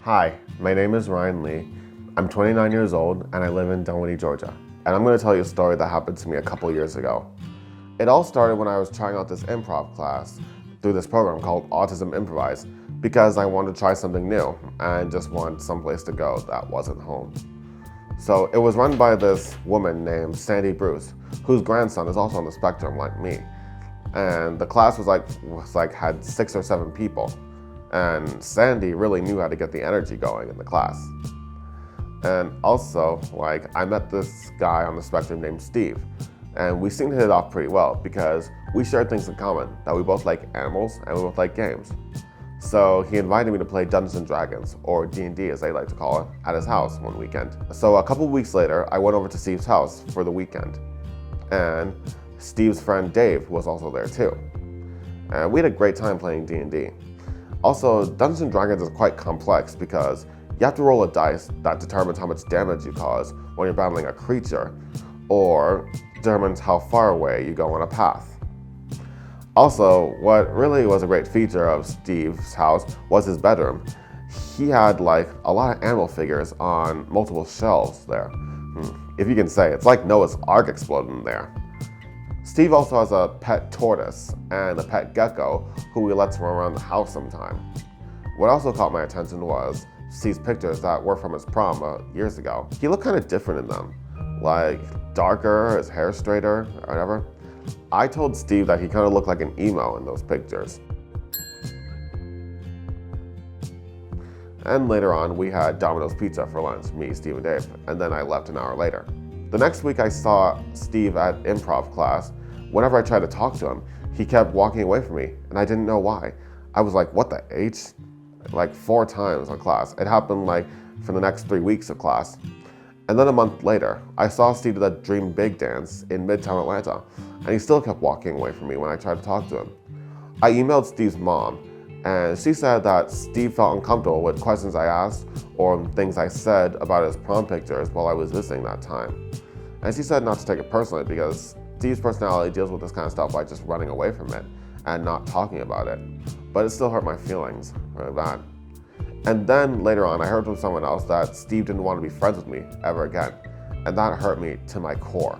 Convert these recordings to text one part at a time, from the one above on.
Hi, my name is Ryan Lee. I'm 29 years old and I live in Dunwoody, Georgia. And I'm going to tell you a story that happened to me a couple years ago. It all started when I was trying out this improv class through this program called Autism Improvise because I wanted to try something new and just wanted someplace to go that wasn't home. So it was run by this woman named Sandy Bruce, whose grandson is also on the spectrum like me. And the class had 6 or 7 people. And Sandy really knew how to get the energy going in the class. And also, I met this guy on the spectrum named Steve, and we seemed to hit it off pretty well because we shared things in common, that we both like animals and we both like games. So he invited me to play Dungeons and Dragons, or D&D as they like to call it, at his house one weekend. So a couple weeks later, I went over to Steve's house for the weekend. And Steve's friend Dave was also there too. And we had a great time playing D&D. Also, Dungeons and Dragons is quite complex because you have to roll a dice that determines how much damage you cause when you're battling a creature, or determines how far away you go on a path. Also, what really was a great feature of Steve's house was his bedroom. He had a lot of animal figures on multiple shelves there. If you can say, it's like Noah's Ark exploded in there. Steve also has a pet tortoise and a pet gecko who he lets roam around the house sometime. What also caught my attention was Steve's pictures that were from his prom years ago. He looked kind of different in them, darker, his hair straighter, or whatever. I told Steve that he kind of looked like an emo in those pictures. And later on, we had Domino's Pizza for lunch, me, Steve, and Dave, and then I left an hour later. The next week I saw Steve at improv class. Whenever I tried to talk to him, he kept walking away from me, and I didn't know why. I was like, what the H? 4 times in class. It happened for the next 3 weeks of class. And then a month later, I saw Steve at the Dream Big dance in Midtown Atlanta, and he still kept walking away from me when I tried to talk to him. I emailed Steve's mom, and she said that Steve felt uncomfortable with questions I asked or things I said about his prom pictures while I was visiting that time. And she said not to take it personally because Steve's personality deals with this kind of stuff by just running away from it and not talking about it. But it still hurt my feelings really bad. And then later on, I heard from someone else that Steve didn't want to be friends with me ever again. And that hurt me to my core.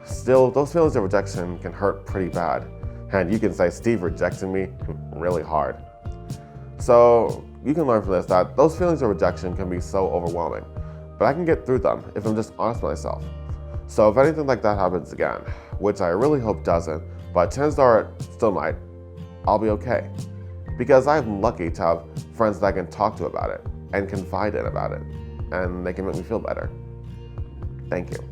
Still, those feelings of rejection can hurt pretty bad. And you can say Steve rejected me really hard. So you can learn from this that those feelings of rejection can be so overwhelming, but I can get through them if I'm just honest with myself. So if anything like that happens again, which I really hope doesn't, but chances are it still might, I'll be okay. Because I'm lucky to have friends that I can talk to about it and confide in about it, and they can make me feel better. Thank you.